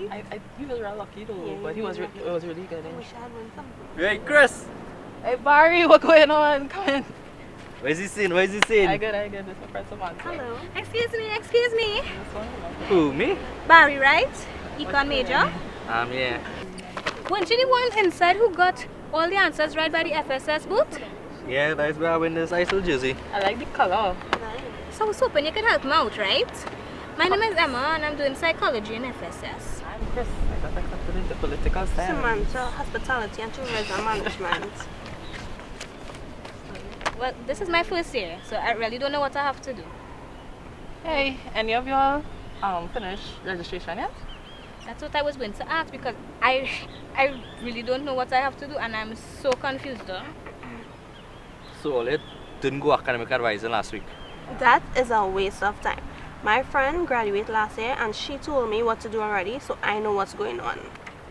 lucky. He was real lucky though, Yeah, but he was it was really good. I wish I had won something. Right, Chris. Hey Barry, what going on? Come in. Where's he seen? Where's he seen? I good. This is my friend Samantha. Hello. Excuse me. Who, me? Barry, right? Econ major. Yeah. Weren't you the one inside who got all the answers right by the FSS booth? Yeah, that's where I win this ISIL jersey. I like the color. So I was hoping you could help me out, right? My name is Emma and I'm doing psychology in FSS. I'm Chris. I got accepted into political science. Samantha, hospitality and tourism management. Well, this is my first year, so I really don't know what I have to do. Hey, any of y'all finish registration yet? That's what I was going to ask because I really don't know what I have to do and I'm so confused though. So all it didn't go academic advising last week. That is a waste of time. My friend graduated last year and she told me what to do already, so I know what's going on.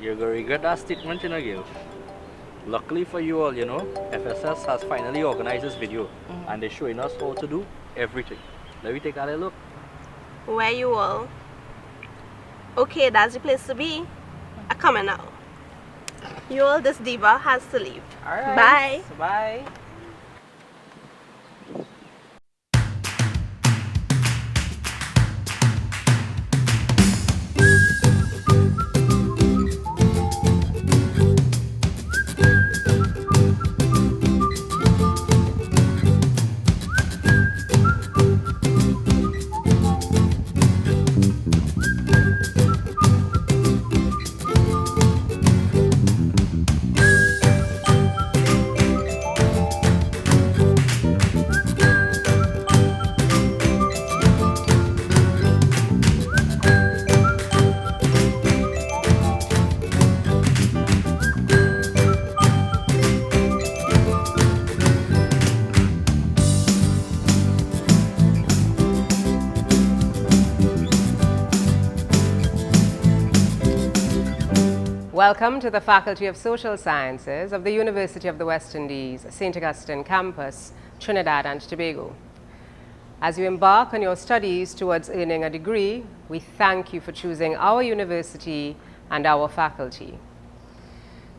You're going to regret that statement, you know, Gil. Luckily for you all, you know, FSS has finally organized this video and they're showing us how to do everything. Let me take a little look. Where you all? Okay, that's the place to be. I'm coming now. You all, this diva has to leave. Alright. Bye. Bye. Welcome to the Faculty of Social Sciences of the University of the West Indies, St. Augustine Campus, Trinidad and Tobago. As you embark on your studies towards earning a degree, we thank you for choosing our university and our faculty.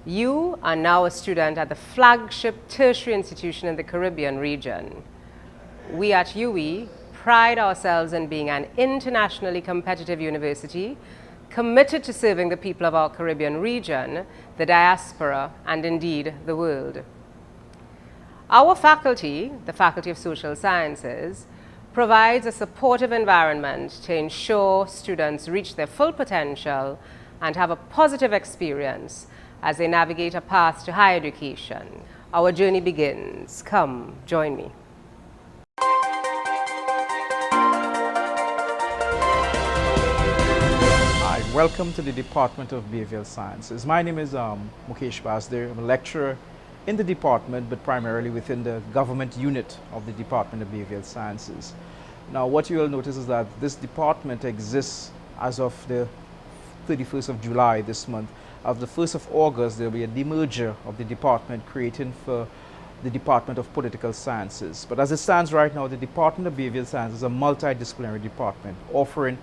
You are now a student at the flagship tertiary institution in the Caribbean region. We at UWI pride ourselves in being an internationally competitive university committed to serving the people of our Caribbean region, the diaspora, and indeed the world. Our faculty, the Faculty of Social Sciences, provides a supportive environment to ensure students reach their full potential and have a positive experience as they navigate a path to higher education. Our journey begins. Come, join me. Welcome to the Department of Behavioral Sciences. My name is Mukesh Basder. I'm a lecturer in the department, but primarily within the government unit of the Department of Behavioral Sciences. Now, what you will notice is that this department exists as of the 31st of July this month. Of the 1st of August, there will be a demerger of the department creating for the Department of Political Sciences. But as it stands right now, the Department of Behavioral Sciences is a multidisciplinary department offering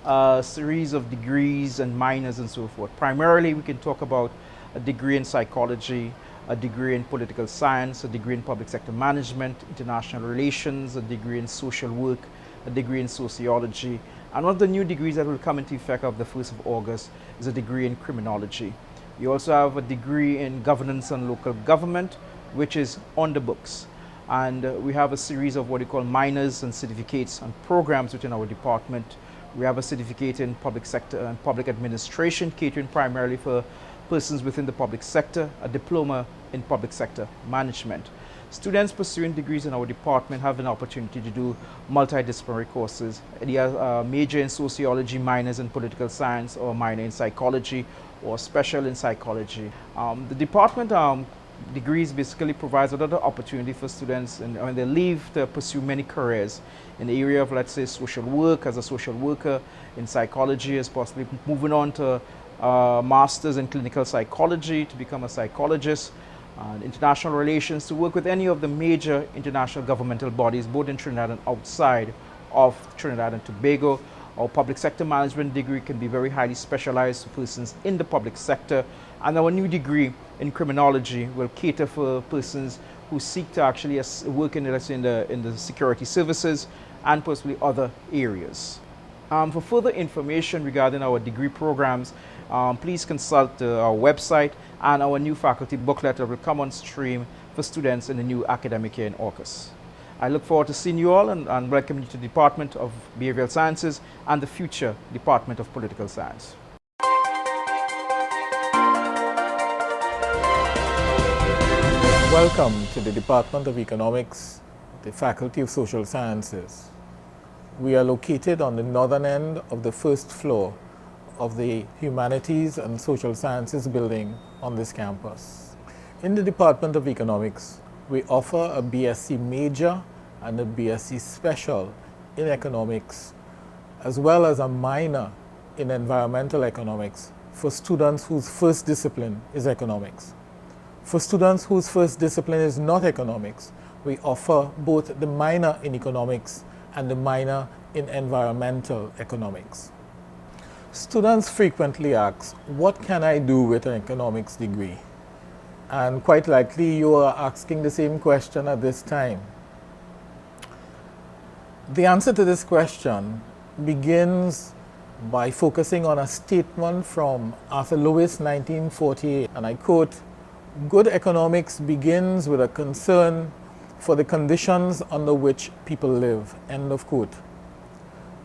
a series of degrees and minors and so forth. Primarily, we can talk about a degree in psychology, a degree in political science, a degree in public sector management, international relations, a degree in social work, a degree in sociology. And one of the new degrees that will come into effect of the 1st of August is a degree in criminology. You also have a degree in governance and local government, which is on the books. And we have a series of what we call minors and certificates and programs within our department. We have a certificate in public sector and public administration, catering primarily for persons within the public sector, a diploma in public sector management. Students pursuing degrees in our department have an opportunity to do multidisciplinary courses. They are major in sociology, minors in political science, or minor in psychology, or special in psychology. The department degrees basically provides another opportunity for students and when they leave to pursue many careers in the area of, let's say, social work as a social worker, in psychology as possibly moving on to masters in clinical psychology to become a psychologist, international relations to work with any of the major international governmental bodies both in Trinidad and outside of Trinidad and Tobago, Our public sector management degree can be very highly specialized for persons in the public sector. And our new degree in criminology will cater for persons who seek to actually work in, let's say, in the security services and possibly other areas. For further information regarding our degree programs, please consult our website and our new faculty booklet that will come on stream for students in the new academic year in August. I look forward to seeing you all and welcome you to the Department of Behavioral Sciences and the future Department of Political Science. Welcome to the Department of Economics, the Faculty of Social Sciences. We are located on the northern end of the first floor of the Humanities and Social Sciences building on this campus. In the Department of Economics, we offer a BSc major and a BSc special in economics, as well as a minor in environmental economics for students whose first discipline is economics. For students whose first discipline is not economics, we offer both the minor in economics and the minor in environmental economics. Students frequently ask, what can I do with an economics degree? And quite likely you are asking the same question at this time. The answer to this question begins by focusing on a statement from Arthur Lewis, 1948, and I quote, "Good economics begins with a concern for the conditions under which people live," end of quote.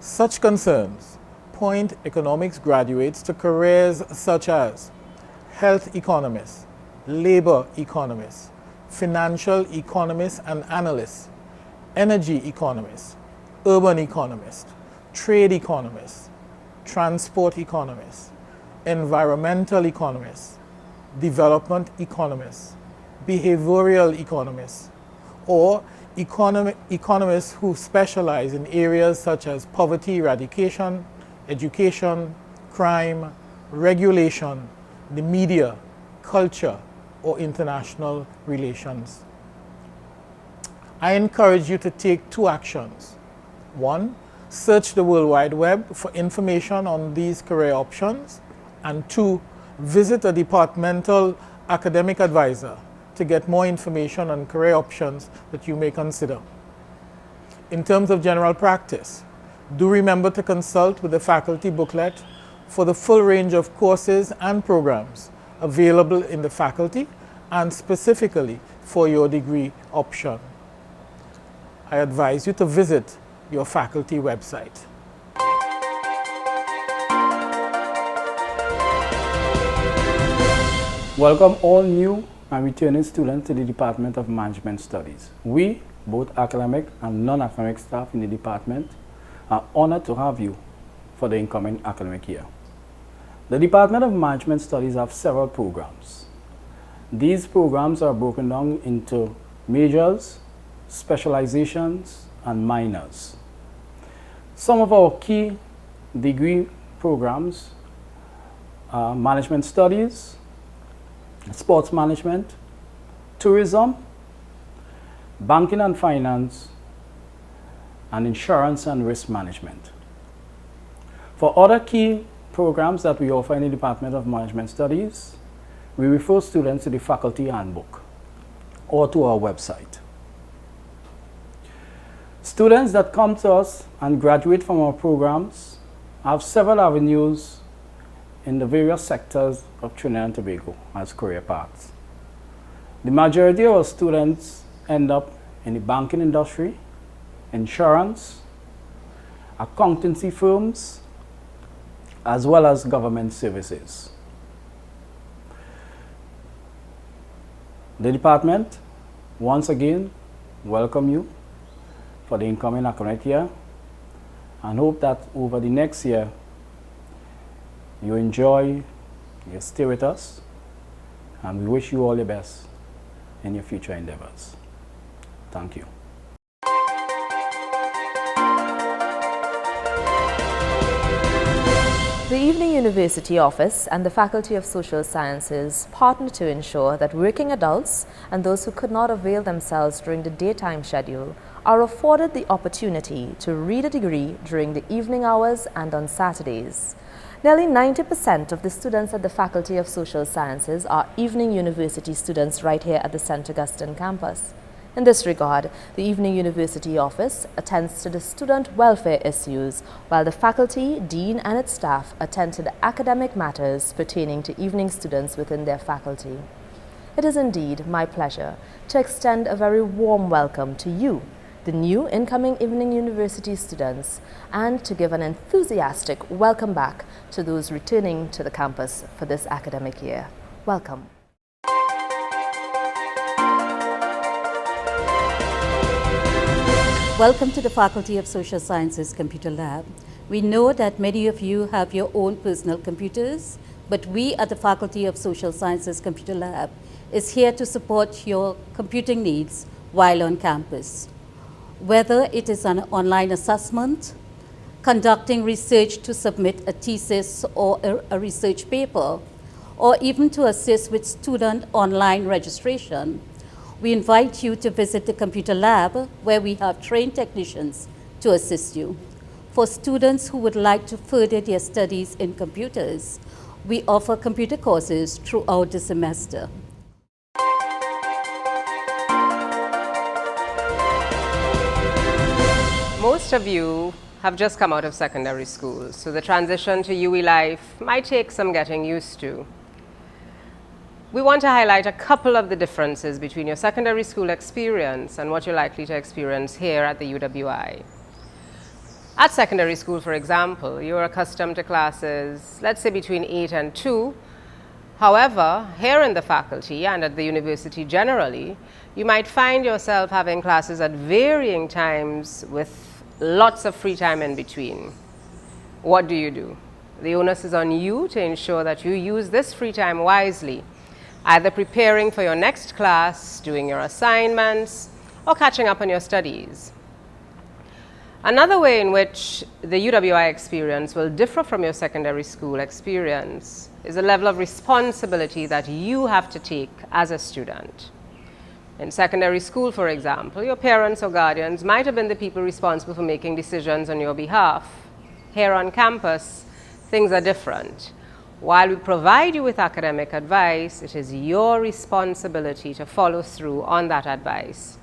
Such concerns point economics graduates to careers such as health economists, labor economists, financial economists and analysts, energy economists, urban economists, trade economists, transport economists, environmental economists, development economists, behavioral economists, or economists who specialize in areas such as poverty eradication, education, crime, regulation, the media, culture, or international relations. I encourage you to take two actions. One, search the World Wide Web for information on these career options. And two, visit a departmental academic advisor to get more information on career options that you may consider. In terms of general practice, do remember to consult with the faculty booklet for the full range of courses and programs available in the faculty and specifically for your degree option. I advise you to visit your faculty website. Welcome all new and returning students to the Department of Management Studies. We, both academic and non-academic staff in the department, are honored to have you for the incoming academic year. The Department of Management Studies have several programs. These programs are broken down into majors, specializations, and minors. Some of our key degree programs are management studies, sports management, tourism, banking and finance, and insurance and risk management. For other key programs that we offer in the Department of Management Studies, we refer students to the faculty handbook or to our website. Students that come to us and graduate from our programs have several avenues in the various sectors of Trinidad and Tobago as career paths. The majority of our students end up in the banking industry, insurance, accountancy firms, as well as government services. The department, once again, welcome you for the incoming academic year and hope that over the next year you enjoy your stay with us, and we wish you all the best in your future endeavors. Thank you. The Evening University Office and the Faculty of Social Sciences partner to ensure that working adults and those who could not avail themselves during the daytime schedule are afforded the opportunity to read a degree during the evening hours and on Saturdays. Nearly 90% of the students at the Faculty of Social Sciences are Evening University students right here at the St. Augustine campus. In this regard, the Evening University Office attends to the student welfare issues, while the faculty, dean and its staff attend to the academic matters pertaining to evening students within their faculty. It is indeed my pleasure to extend a very warm welcome to you, the new incoming Evening University students, and to give an enthusiastic welcome back to those returning to the campus for this academic year. Welcome. Welcome to the Faculty of Social Sciences Computer Lab. We know that many of you have your own personal computers, but we at the Faculty of Social Sciences Computer Lab is here to support your computing needs while on campus. Whether it is an online assessment, conducting research to submit a thesis or a research paper, or even to assist with student online registration, we invite you to visit the computer lab where we have trained technicians to assist you. For students who would like to further their studies in computers, we offer computer courses throughout the semester. Most of you have just come out of secondary school, so the transition to UE life might take some getting used to. We want to highlight a couple of the differences between your secondary school experience and what you're likely to experience here at the UWI. At secondary school, for example, you're accustomed to classes, let's say between 8 and 2. However, here in the faculty and at the university generally, you might find yourself having classes at varying times with lots of free time in between. What do? The onus is on you to ensure that you use this free time wisely, either preparing for your next class, doing your assignments, or catching up on your studies. Another way in which the UWI experience will differ from your secondary school experience is the level of responsibility that you have to take as a student. In secondary school, for example, your parents or guardians might have been the people responsible for making decisions on your behalf. Here on campus, things are different. While we provide you with academic advice, it is your responsibility to follow through on that advice.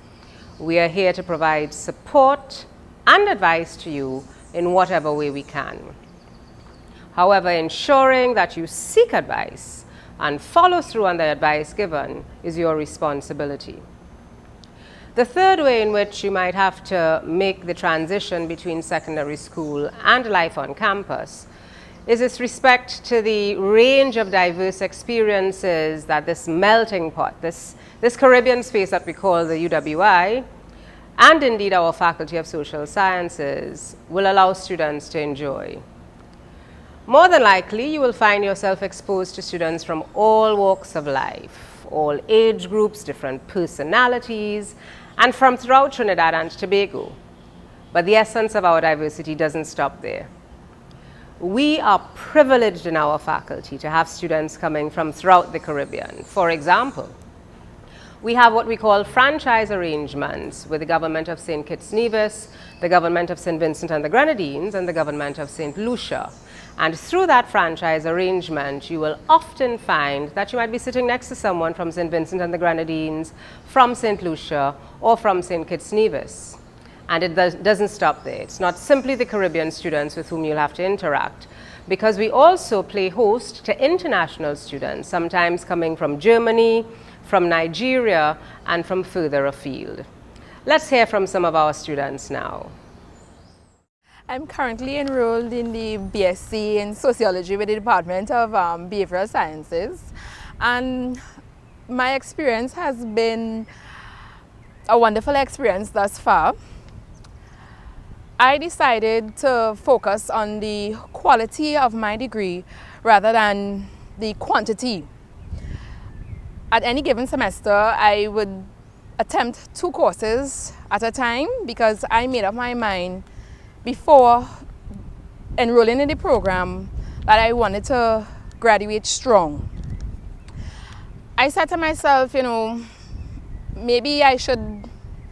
We are here to provide support and advice to you in whatever way we can. However, ensuring that you seek advice and follow through on the advice given is your responsibility. The third way in which you might have to make the transition between secondary school and life on campus is with respect to the range of diverse experiences that this melting pot, this Caribbean space that we call the UWI, and indeed our Faculty of Social Sciences, will allow students to enjoy. More than likely, you will find yourself exposed to students from all walks of life, all age groups, different personalities, and from throughout Trinidad and Tobago. But the essence of our diversity doesn't stop there. We are privileged in our faculty to have students coming from throughout the Caribbean. For example, we have what we call franchise arrangements with the government of St. Kitts Nevis, the government of St. Vincent and the Grenadines, and the government of St. Lucia. And through that franchise arrangement, you will often find that you might be sitting next to someone from St. Vincent and the Grenadines, from St. Lucia, or from St. Kitts Nevis. And it doesn't stop there. It's not simply the Caribbean students with whom you'll have to interact, because we also play host to international students, sometimes coming from Germany, from Nigeria, and from further afield. Let's hear from some of our students now. I'm currently enrolled in the BSc in Sociology with the Department of Behavioral Sciences, and my experience has been a wonderful experience thus far. I decided to focus on the quality of my degree rather than the quantity. At any given semester, I would attempt 2 courses at a time because I made up my mind before enrolling in the program that I wanted to graduate strong. I said to myself, maybe I should,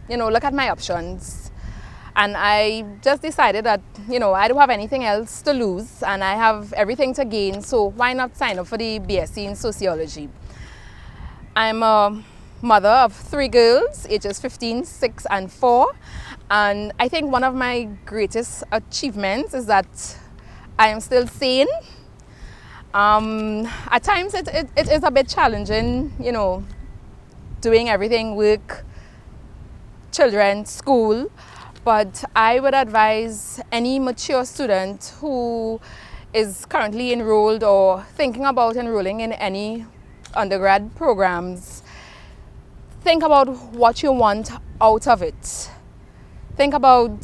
look at my options. And I just decided that, I don't have anything else to lose and I have everything to gain, so why not sign up for the BSc in Sociology? I'm a mother of 3 girls, ages 15, 6, and 4. And I think one of my greatest achievements is that I am still sane. At times it is a bit challenging, doing everything, work, children, school. But I would advise any mature student who is currently enrolled or thinking about enrolling in any undergrad programs, think about what you want out of it. Think about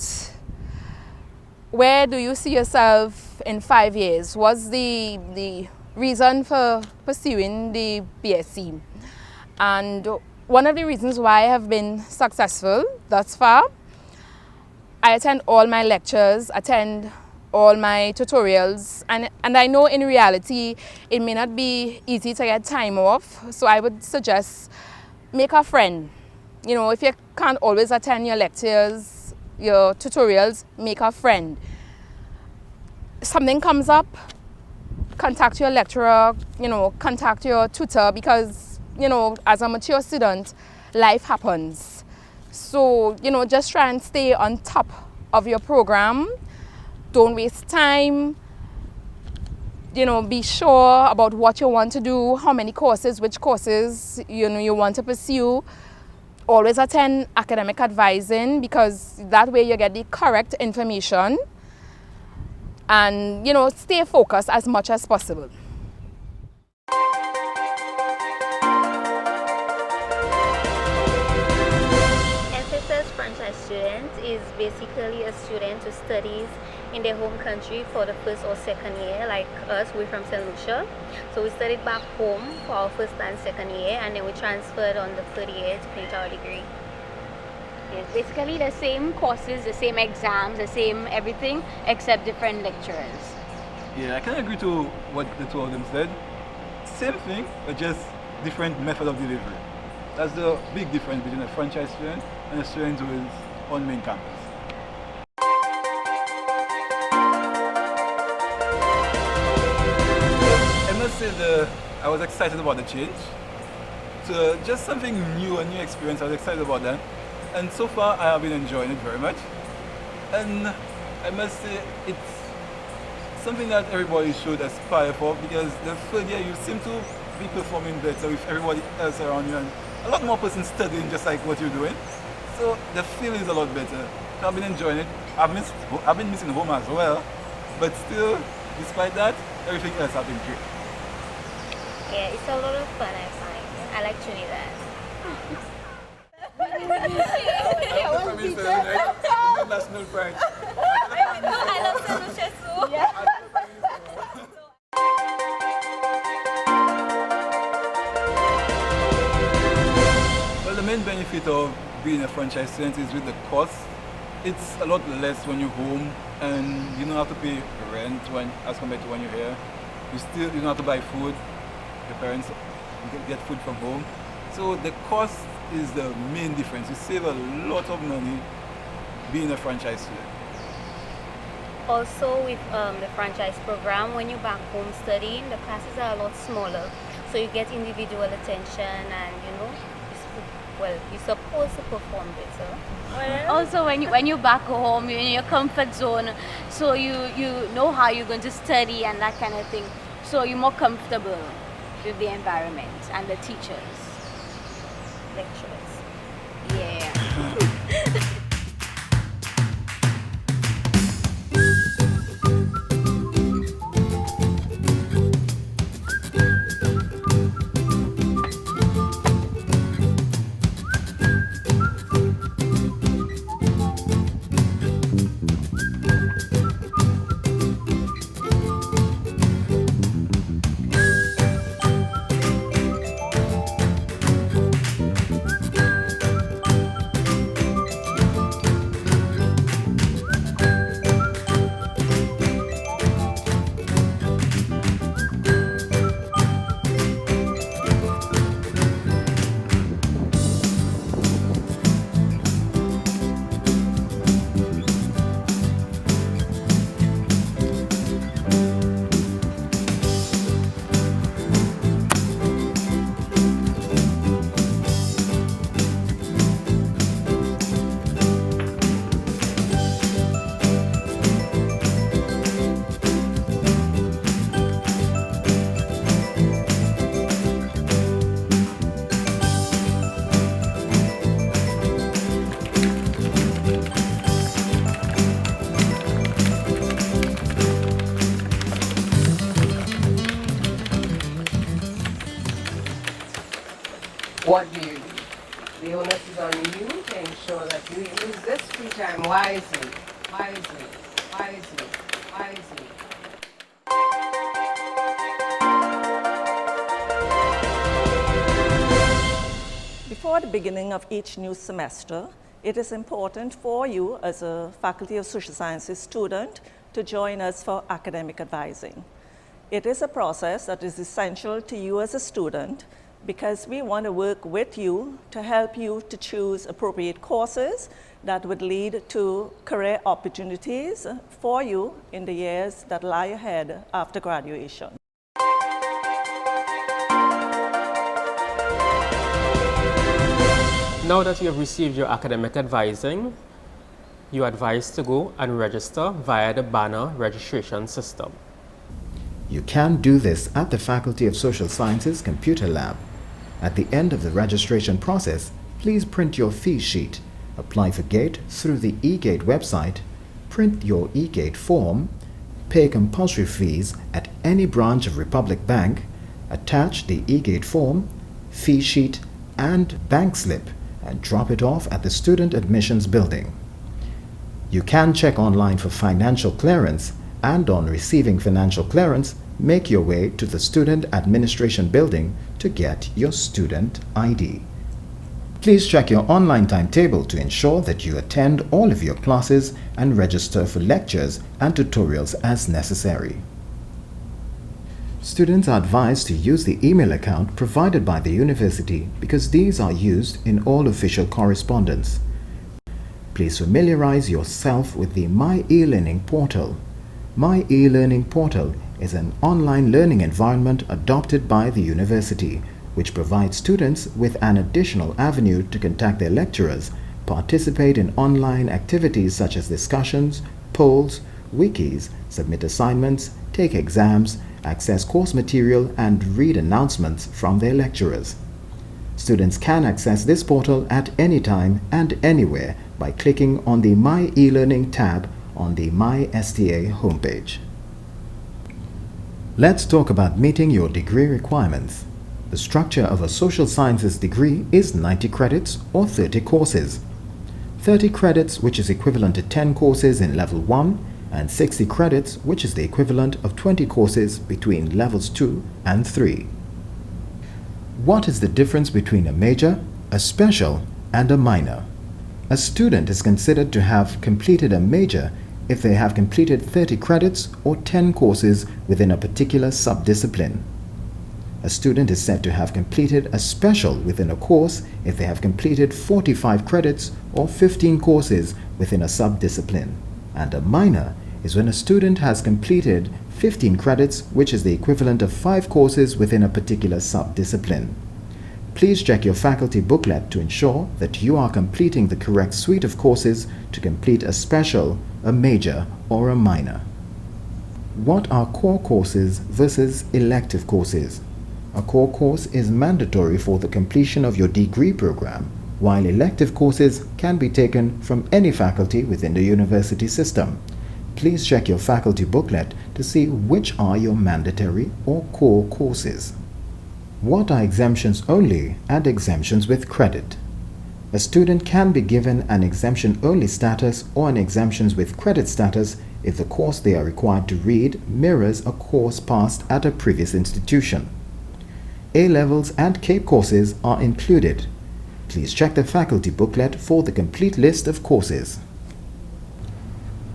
where do you see yourself in 5 years? What's the reason for pursuing the BSc? And one of the reasons why I have been successful thus far, I attend all my lectures, attend all my tutorials, and I know in reality it may not be easy to get time off, so I would suggest make a friend. If you can't always attend your lectures, your tutorials, make a friend. Something comes up, contact your lecturer, contact your tutor, because, as a mature student, life happens. So, just try and stay on top of your program. Don't waste time. Be sure about what you want to do, how many courses, which courses, you want to pursue. Always attend academic advising, because that way you get the correct information. And, stay focused as much as possible. Franchise student is basically a student who studies in their home country for the first or second year. Like us, we're from St. Lucia, so we studied back home for our first and second year, and then we transferred on the third year to finish our degree. Yes, basically the same courses, the same exams, the same everything, except different lecturers. Yeah, I can agree to what the two of them said. Same thing, but just different method of delivery. That's the big difference between a franchise student and a student who is on main campus. I must say I was excited about the change. So just something new, a new experience, I was excited about that. And so far I have been enjoying it very much. And I must say it's something that everybody should aspire for, because the third year you seem to be performing better with everybody else around you, and a lot more persons studying just like what you're doing. So the feel is a lot better. So I've been enjoying it. I've been missing home as well, but still, despite that, everything else has been great. Yeah, it's a lot of fun, I find. I like Trinidad. National pride. I love St. Lucia too. Yeah. Well, the main benefit of being a franchise student is with the cost. It's a lot less when you're home, and you don't have to pay rent as compared to when you're here. You don't have to buy food. Your parents get food from home. So the cost is the main difference. You save a lot of money being a franchise student. Also with the franchise program, when you're back home studying, the classes are a lot smaller. So you get individual attention, and you're supposed to perform better. Also, when you're back home, you're in your comfort zone, so you know how you're going to study and that kind of thing. So you're more comfortable with the environment and the teachers. Lecturers. Yeah. What do you do? The onus is on you to ensure that you use this free time wisely, wisely, wisely, wisely. Before the beginning of each new semester, it is important for you as a Faculty of Social Sciences student to join us for academic advising. It is a process that is essential to you as a student because we want to work with you to help you to choose appropriate courses that would lead to career opportunities for you in the years that lie ahead after graduation. Now that you have received your academic advising, you are advised to go and register via the banner registration system. You can do this at the Faculty of Social Sciences Computer Lab. At the end of the registration process, please print your fee sheet, apply for GATE through the eGate website, print your eGate form, pay compulsory fees at any branch of Republic Bank, attach the eGate form, fee sheet, and bank slip, and drop it off at the Student Admissions Building. You can check online for financial clearance, and on receiving financial clearance, make your way to the Student Administration Building to get your student ID. Please check your online timetable to ensure that you attend all of your classes and register for lectures and tutorials as necessary. Students are advised to use the email account provided by the university because these are used in all official correspondence. Please familiarize yourself with the My eLearning portal. My eLearning portal is an online learning environment adopted by the university, which provides students with an additional avenue to contact their lecturers, participate in online activities such as discussions, polls, wikis, submit assignments, take exams, access course material, and read announcements from their lecturers. Students can access this portal at any time and anywhere by clicking on the My eLearning tab on the My STA homepage. Let's talk about meeting your degree requirements. The structure of a social sciences degree is 90 credits or 30 courses. 30 credits, which is equivalent to 10 courses in level 1, and 60 credits, which is the equivalent of 20 courses between levels 2 and 3. What is the difference between a major, a special, and a minor? A student is considered to have completed a major if they have completed 30 credits or 10 courses within a particular subdiscipline. A student is said to have completed a special within a course if they have completed 45 credits or 15 courses within a subdiscipline. And a minor is when a student has completed 15 credits, which is the equivalent of 5 courses within a particular subdiscipline. Please check your faculty booklet to ensure that you are completing the correct suite of courses to complete a special, a major, or a minor. What are core courses versus elective courses? A core course is mandatory for the completion of your degree program, while elective courses can be taken from any faculty within the university system. Please check your faculty booklet to see which are your mandatory or core courses. What are exemptions only and exemptions with credit? A student can be given an exemption only status or an exemptions with credit status if the course they are required to read mirrors a course passed at a previous institution. A-levels and CAPE courses are included. Please check the faculty booklet for the complete list of courses.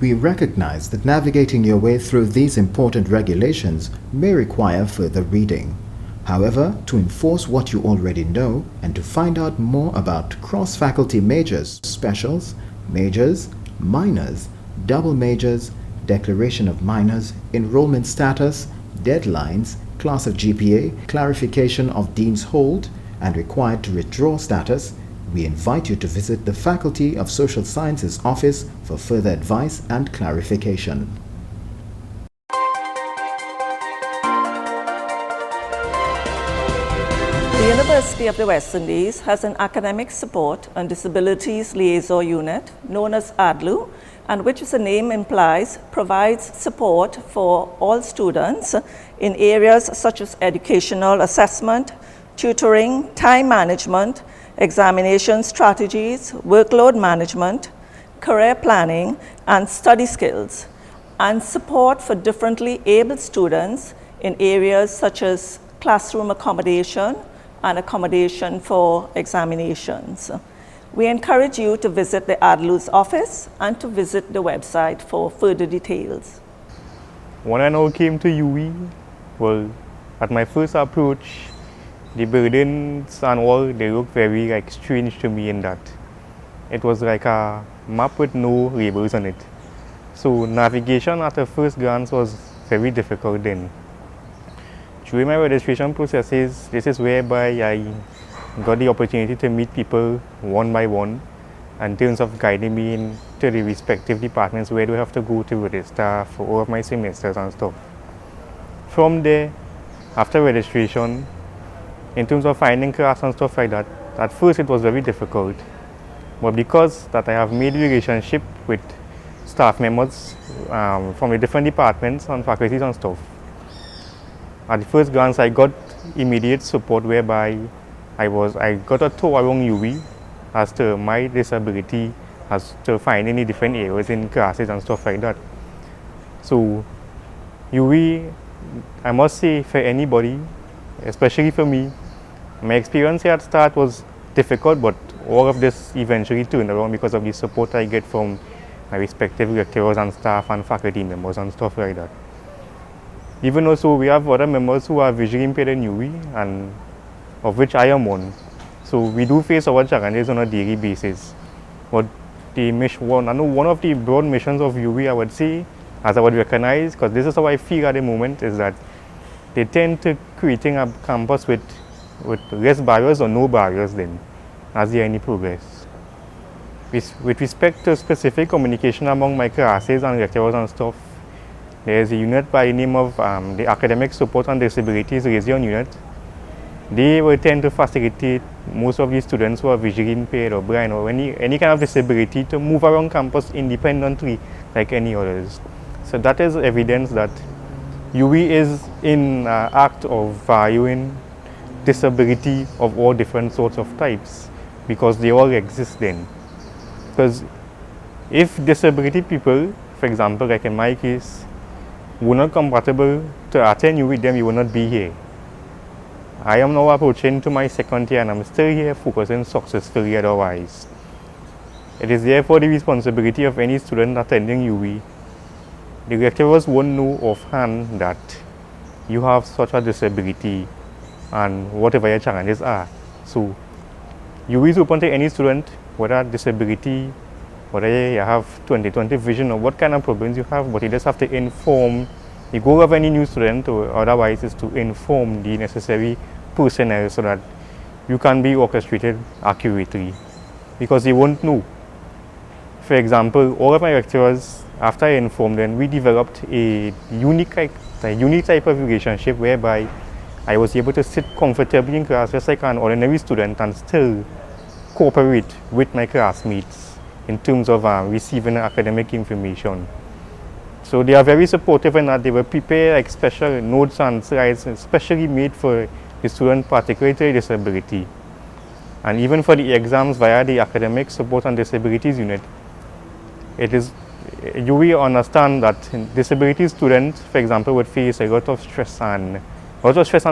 We recognize that navigating your way through these important regulations may require further reading. However, to enforce what you already know and to find out more about cross-faculty majors, specials, majors, minors, double majors, declaration of minors, enrollment status, deadlines, class of GPA, clarification of Dean's Hold, and required to withdraw status, we invite you to visit the Faculty of Social Sciences office for further advice and clarification. The University of the West Indies has an academic support and disabilities liaison unit known as ADLU, and which, as the name implies, provides support for all students in areas such as educational assessment, tutoring, time management, examination strategies, workload management, career planning, and study skills, and support for differently abled students in areas such as classroom accommodation and accommodation for examinations. We encourage you to visit the ADLU's office and to visit the website for further details. When I now came to UE, well, at my first approach, the burdens and all, they looked very strange to me in that it was like a map with no labels on it. So navigation at a first glance was very difficult then. During my registration processes, this is whereby I got the opportunity to meet people one by one in terms of guiding me into the respective departments where do I have to go to register for all of my semesters and stuff. From there, after registration, in terms of finding class and stuff like that, at first it was very difficult. But because that I have made relationship with staff members from the different departments and faculties and stuff, at the first glance I got immediate support whereby I got a tour around UE as to my disability, as to find any different areas in classes and stuff like that. So UE, I must say, for anybody, especially for me, my experience here at start was difficult, but all of this eventually turned around because of the support I get from my respective lecturers and staff and faculty members and stuff like that. Even also, we have other members who are visually impaired in UE, and of which I am one. So we do face our challenges on a daily basis. But the one of the broad missions of UE, I would say, as I would recognize, because this is how I feel at the moment, is that they tend to creating a campus with less barriers or no barriers then, as there any progress. With respect to specific communication among my classes and lecturers and stuff, there is a unit by the name of the Academic Support and Disabilities Liaison Unit. They will tend to facilitate most of the students who are visually impaired or blind or any kind of disability to move around campus independently like any others. So that is evidence that UE is in act of valuing disability of all different sorts of types, because they all exist then. Because if disability people, for example, like in my case, were not compatible to attend UE, then you will not be here. I am now approaching to my second year and I'm still here focusing successfully otherwise. It is therefore the responsibility of any student attending UE. The lecturers won't know offhand that you have such a disability and whatever your challenges are. So UE is open to any student, whether disability, whether you have 20/20 vision or what kind of problems you have, but you just have to inform. The goal of any new student or otherwise is to inform the necessary personnel so that you can be orchestrated accurately, because they won't know. For example, all of my lecturers, after I informed them, we developed a unique type of relationship whereby I was able to sit comfortably in class just like an ordinary student and still cooperate with my classmates in terms of receiving academic information. So they are very supportive in that. They will prepare like special notes and slides especially made for the student particularly to disability. And even for the exams via the Academic Support and Disabilities Unit, you will understand that disability students, for example, would face a lot of stress and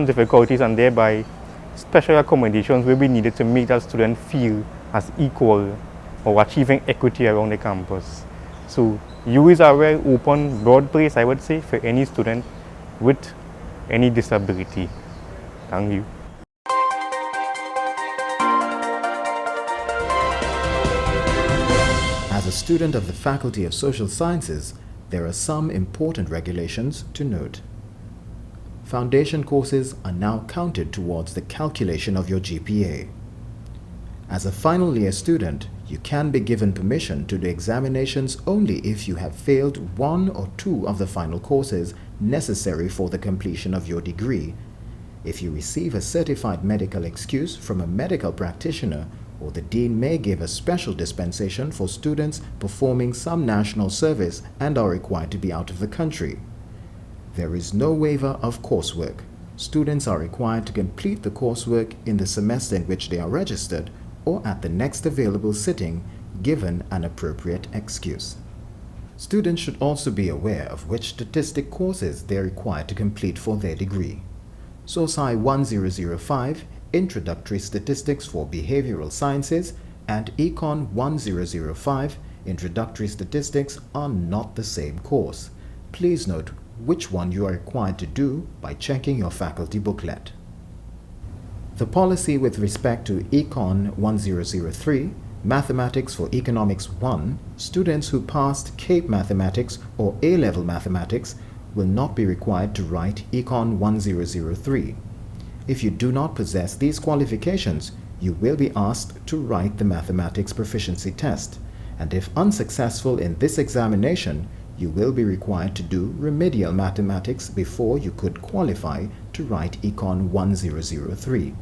difficulties, and thereby special accommodations will be needed to make that student feel as equal or achieving equity around the campus. So UE is a very open, broad place, I would say, for any student with any disability. Thank you. As a student of the Faculty of Social Sciences, there are some important regulations to note. Foundation courses are now counted towards the calculation of your GPA. As a final year student, you can be given permission to do examinations only if you have failed one or two of the final courses necessary for the completion of your degree. If you receive a certified medical excuse from a medical practitioner, or the dean may give a special dispensation for students performing some national service and are required to be out of the country. There is no waiver of coursework, students are required to complete the coursework in the semester in which they are registered or at the next available sitting, given an appropriate excuse. Students should also be aware of which statistic courses they are required to complete for their degree. SOSI 1005, Introductory Statistics for Behavioral Sciences, and Econ 1005, Introductory Statistics, are not the same course. Please note which one you are required to do by checking your faculty booklet. The policy with respect to Econ 1003, Mathematics for Economics 1, students who passed CAPE Mathematics or A-Level Mathematics will not be required to write Econ 1003. If you do not possess these qualifications, you will be asked to write the Mathematics Proficiency Test, and if unsuccessful in this examination, you will be required to do remedial mathematics before you could qualify to write Econ 1003.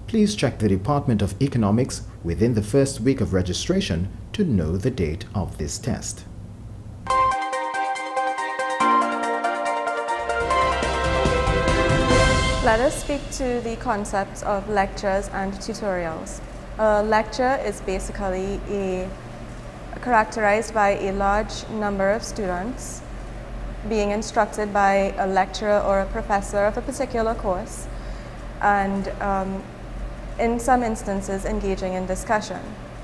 Please check the Department of Economics within the first week of registration to know the date of this test. Let us speak to the concepts of lectures and tutorials. A lecture is basically characterized by a large number of students being instructed by a lecturer or a professor of a particular course, and in some instances engaging in discussion.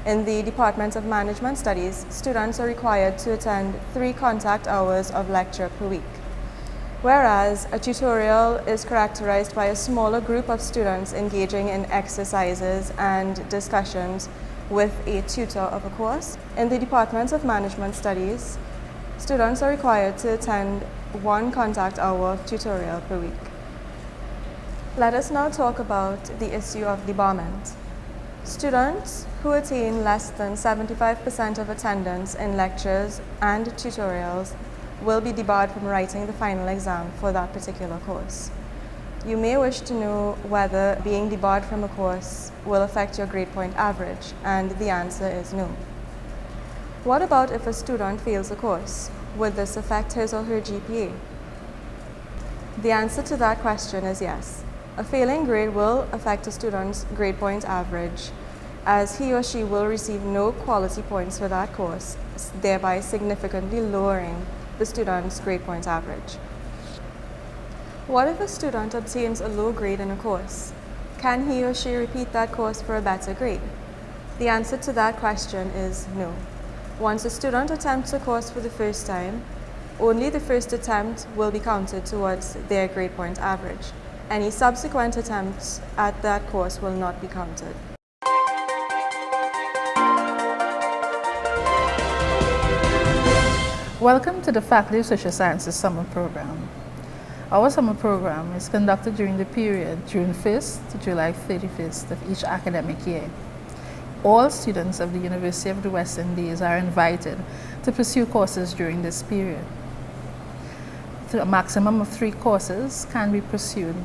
In the Department of Management Studies, students are required to attend 3 contact hours of lecture per week, whereas a tutorial is characterized by a smaller group of students engaging in exercises and discussions with a tutor of a course. In the Department of Management Studies, students are required to attend 1 contact hour of tutorial per week. Let us now talk about the issue of debarment. Students who attain less than 75% of attendance in lectures and tutorials will be debarred from writing the final exam for that particular course. You may wish to know whether being debarred from a course will affect your grade point average, and the answer is no. What about if a student fails a course? Would this affect his or her GPA? The answer to that question is yes. A failing grade will affect a student's grade point average, as he or she will receive no quality points for that course, thereby significantly lowering the student's grade point average. What if a student obtains a low grade in a course? Can he or she repeat that course for a better grade? The answer to that question is no. Once a student attempts a course for the first time, only the first attempt will be counted towards their grade point average. Any subsequent attempts at that course will not be counted. Welcome to the Faculty of Social Sciences Summer Program. Our summer program is conducted during the period June 1st to July 31st of each academic year. All students of the University of the West Indies are invited to pursue courses during this period. A maximum of 3 courses can be pursued.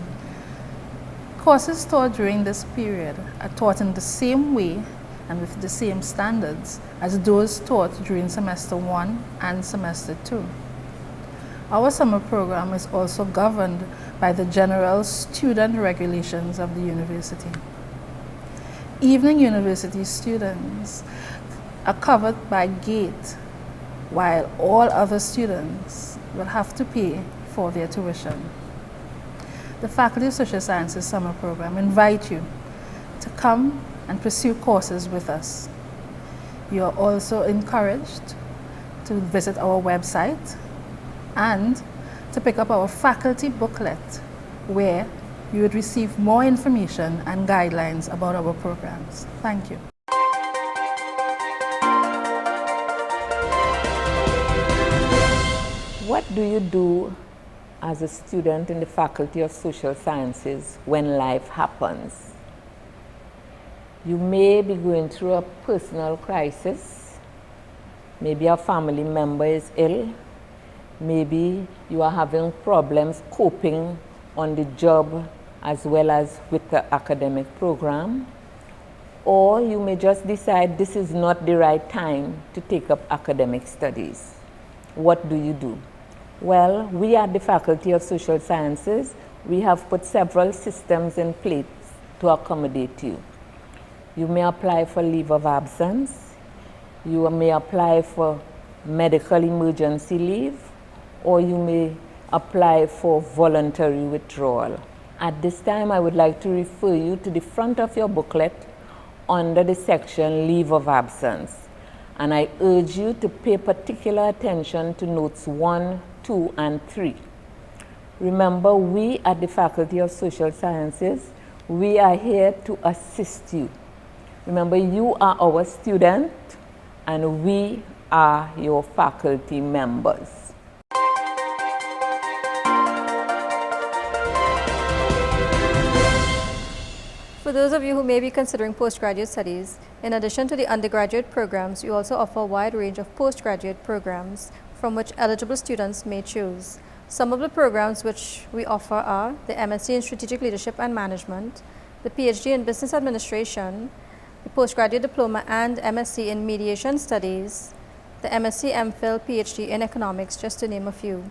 Courses taught during this period are taught in the same way and with the same standards as those taught during semester 1 and semester 2. Our summer program is also governed by the general student regulations of the university. Evening university students are covered by GATE, while all other students will have to pay for their tuition. The Faculty of Social Sciences Summer Program invite you to come and pursue courses with us. You are also encouraged to visit our website and to pick up our faculty booklet, where you would receive more information and guidelines about our programs. Thank you. What do you do as a student in the Faculty of Social Sciences when life happens? You may be going through a personal crisis. Maybe a family member is ill. Maybe you are having problems coping on the job as well as with the academic program. Or you may just decide this is not the right time to take up academic studies. What do you do? Well, we at the Faculty of Social Sciences, we have put several systems in place to accommodate you. You may apply for leave of absence, you may apply for medical emergency leave, or you may apply for voluntary withdrawal. At this time, I would like to refer you to the front of your booklet under the section Leave of Absence. And I urge you to pay particular attention to notes 1, 2, and 3. Remember, we at the Faculty of Social Sciences, we are here to assist you. Remember, you are our student and we are your faculty members. For those of you who may be considering postgraduate studies, in addition to the undergraduate programs, you also offer a wide range of postgraduate programs from which eligible students may choose. Some of the programs which we offer are the MSc in Strategic Leadership and Management, the PhD in Business Administration, the Postgraduate Diploma and MSc in Mediation Studies, the MSc MPhil PhD in Economics, just to name a few.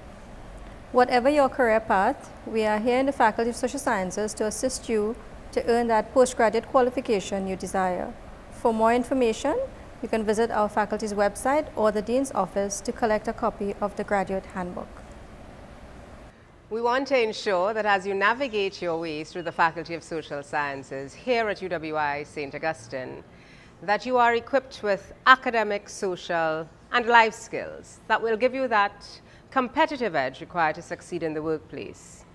Whatever your career path, we are here in the Faculty of Social Sciences to assist you to earn that postgraduate qualification you desire. For more information, you can visit our faculty's website or the Dean's office to collect a copy of the Graduate Handbook. We want to ensure that as you navigate your way through the Faculty of Social Sciences here at UWI St. Augustine, that you are equipped with academic, social, and life skills that will give you that competitive edge required to succeed in the workplace.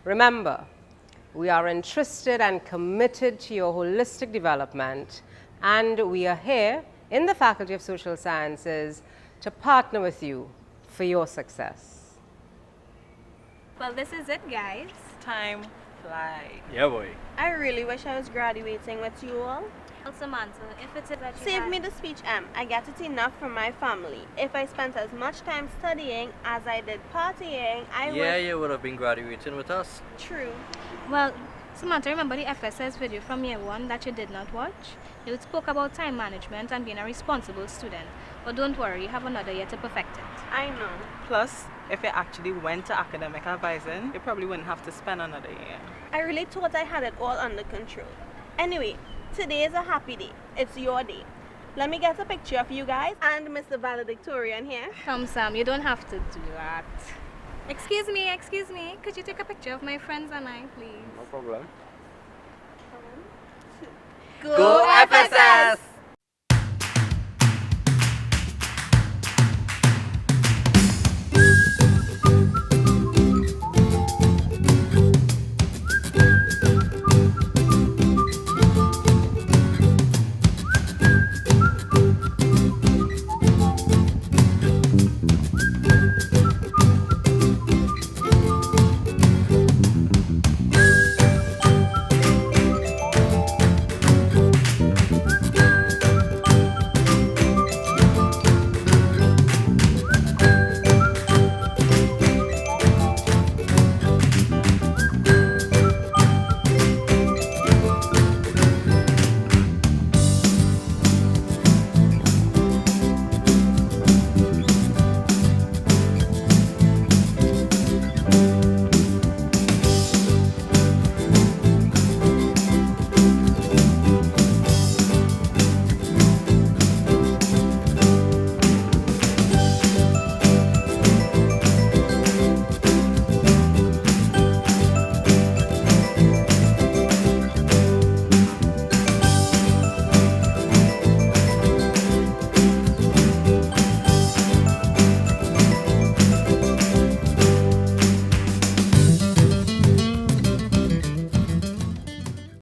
Remember, we are interested and committed to your holistic development, and we are here in the Faculty of Social Sciences to partner with you for your success. Well, this is it, guys. Time flies. Yeah, boy. I really wish I was graduating with you all. Well, Samantha, if it is that you Save had- me the speech, Em. I get it enough from my family. If I spent as much time studying as I did partying, I Yeah, would... you would have been graduating with us. True. Well, Samantha, remember the FSS video from year 1 that you did not watch? It spoke about time management and being a responsible student. But don't worry, you have another year to perfect it. I know. Plus, if you actually went to academic advising, you probably wouldn't have to spend another year. I really thought I had it all under control. Anyway, today is a happy day. It's your day. Let me get a picture of you guys and Mr. Valedictorian here. Come, Sam, you don't have to do that. Excuse me, could you take a picture of my friends and I, please? No problem. Go FSS!